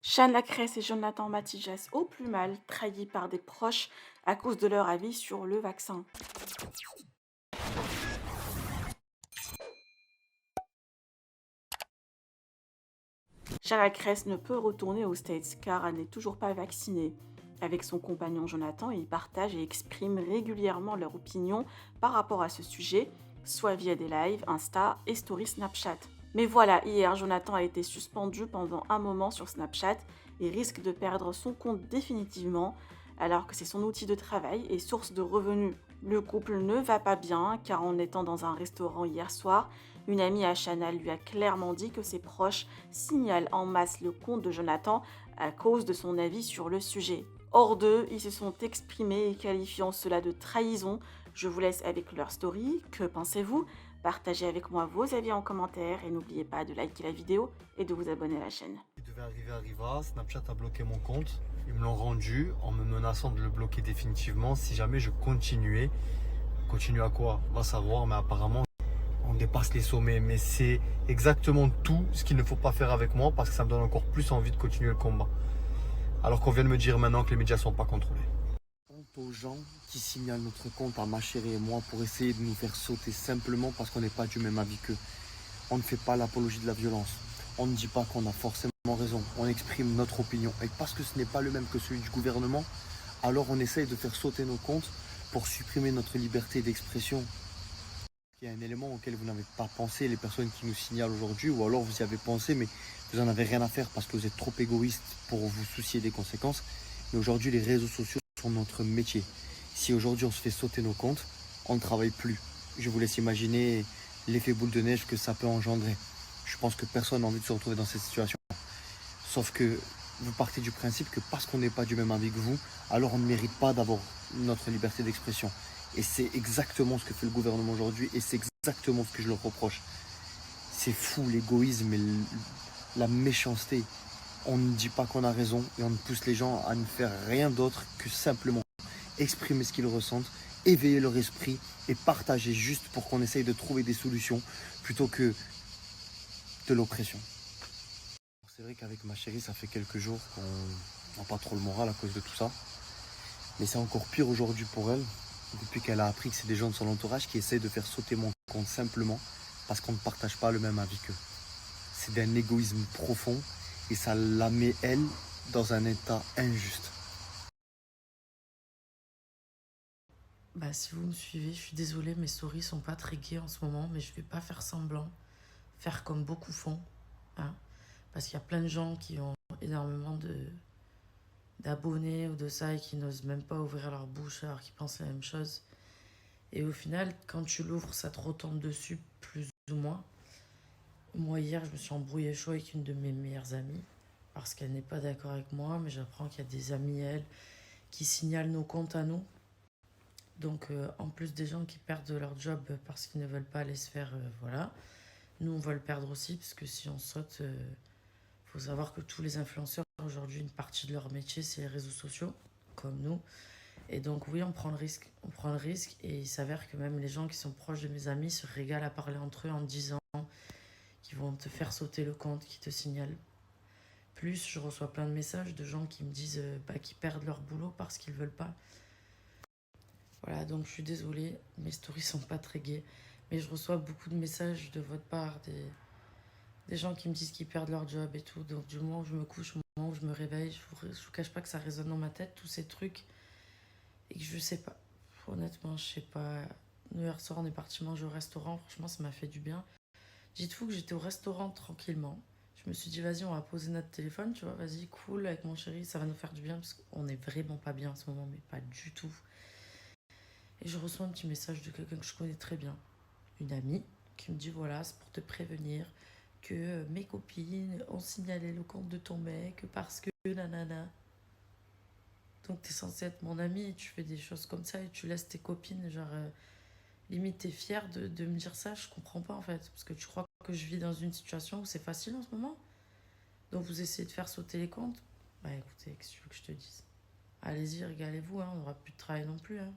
Jeanne Lacresse et Jonathan Matijas au plus mal, trahis par des proches à cause de leur avis sur le vaccin. Jeanne Lacresse ne peut retourner aux States car elle n'est toujours pas vaccinée. Avec son compagnon Jonathan, ils partagent et expriment régulièrement leur opinion par rapport à ce sujet, soit via des lives, Insta et Story Snapchat. Mais voilà, hier, Jonathan a été suspendu pendant un moment sur Snapchat et risque de perdre son compte définitivement, alors que c'est son outil de travail et source de revenus. Le couple ne va pas bien, car en étant dans un restaurant hier soir, une amie à Chanel lui a clairement dit que ses proches signalent en masse le compte de Jonathan à cause de son avis sur le sujet. Hors d'eux, ils se sont exprimés qualifiant cela de trahison. Je vous laisse avec leur story. Que pensez-vous? Partagez avec moi vos avis en commentaire et n'oubliez pas de liker la vidéo et de vous abonner à la chaîne. Il devait arriver Arriva, Snapchat a bloqué mon compte. Ils me l'ont rendu en me menaçant de le bloquer définitivement si jamais je continuais. Continue à quoi? Va savoir, mais apparemment on dépasse les sommets. Mais c'est exactement tout ce qu'il ne faut pas faire avec moi parce que ça me donne encore plus envie de continuer le combat. Alors qu'on vient de me dire maintenant que les médias sont pas contrôlés. Honte aux gens qui signalent notre compte à ma chérie et moi pour essayer de nous faire sauter simplement parce qu'on n'est pas du même avis qu'eux. On ne fait pas l'apologie de la violence. On ne dit pas qu'on a forcément raison. On exprime notre opinion. Et parce que ce n'est pas le même que celui du gouvernement, alors on essaye de faire sauter nos comptes pour supprimer notre liberté d'expression. Il y a un élément auquel vous n'avez pas pensé, les personnes qui nous signalent aujourd'hui, ou alors vous y avez pensé, mais vous n'en avez rien à faire parce que vous êtes trop égoïste pour vous soucier des conséquences. Mais aujourd'hui, les réseaux sociaux sont notre métier. Si aujourd'hui on se fait sauter nos comptes, on ne travaille plus. Je vous laisse imaginer l'effet boule de neige que ça peut engendrer. Je pense que personne n'a envie de se retrouver dans cette situation. Sauf que vous partez du principe que parce qu'on n'est pas du même avis que vous, alors on ne mérite pas d'avoir notre liberté d'expression. Et c'est exactement ce que fait le gouvernement aujourd'hui et c'est exactement ce que je leur reproche. C'est fou l'égoïsme et la méchanceté. On ne dit pas qu'on a raison et on ne pousse les gens à ne faire rien d'autre que simplement exprimer ce qu'ils ressentent, éveiller leur esprit et partager juste pour qu'on essaye de trouver des solutions plutôt que de l'oppression. C'est vrai qu'avec ma chérie, ça fait quelques jours qu'on n'a pas trop le moral à cause de tout ça. Mais c'est encore pire aujourd'hui pour elle, depuis qu'elle a appris que c'est des gens de son entourage qui essayent de faire sauter mon compte simplement parce qu'on ne partage pas le même avis qu'eux. C'est d'un égoïsme profond et ça la met, elle, dans un état injuste. Bah, si vous me suivez, je suis désolée, mes stories sont pas très gaies en ce moment, mais je vais pas faire semblant, faire comme beaucoup font, hein, parce qu'il y a plein de gens qui ont énormément d'abonnés ou de ça et qui n'osent même pas ouvrir leur bouche alors qu'ils pensent la même chose. Et au final, quand tu l'ouvres, ça te retombe dessus, plus ou moins. Moi, hier, je me suis embrouillée chaud avec une de mes meilleures amies, parce qu'elle n'est pas d'accord avec moi, mais j'apprends qu'il y a des amis, elle, qui signalent nos comptes à nous. Donc, en plus des gens qui perdent leur job parce qu'ils ne veulent pas aller se faire, voilà. Nous, on va le perdre aussi, parce que si on saute, faut savoir que tous les influenceurs, aujourd'hui, une partie de leur métier, c'est les réseaux sociaux, comme nous. Et donc, oui, on prend le risque. On prend le risque, et il s'avère que même les gens qui sont proches de mes amis se régalent à parler entre eux en disant qu'ils vont te faire sauter le compte, qui te signalent. Plus, je reçois plein de messages de gens qui me disent qu'ils perdent leur boulot parce qu'ils veulent pas. Voilà, donc je suis désolée, mes stories sont pas très gaies, mais je reçois beaucoup de messages de votre part, des gens qui me disent qu'ils perdent leur job et tout. Donc du moment où je me couche, au moment où je me réveille, je vous cache pas que ça résonne dans ma tête, tous ces trucs, et que je sais pas. Honnêtement, je sais pas. Nous, hier soir, on est parti manger au restaurant, franchement, ça m'a fait du bien. Dites-vous que j'étais au restaurant tranquillement. Je me suis dit, vas-y, on va poser notre téléphone, tu vois, vas-y, cool, avec mon chéri, ça va nous faire du bien, parce qu'on est vraiment pas bien en ce moment, mais pas du tout. Et je reçois un petit message de quelqu'un que je connais très bien, une amie, qui me dit voilà, c'est pour te prévenir que mes copines ont signalé le compte de ton mec parce que nanana. Donc t'es censé être mon ami et tu fais des choses comme ça et tu laisses tes copines, genre, limite t'es fière de me dire ça, je comprends pas en fait. Parce que tu crois que je vis dans une situation où c'est facile en ce moment. Donc vous essayez de faire sauter les comptes. Bah écoutez, qu'est-ce que tu veux que je te dise? Allez-y, régalez-vous, hein, on n'aura plus de travail non plus. Hein.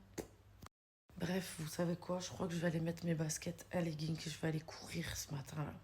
Bref, vous savez quoi? Je crois que je vais aller mettre mes baskets à leggings et je vais aller courir ce matin là.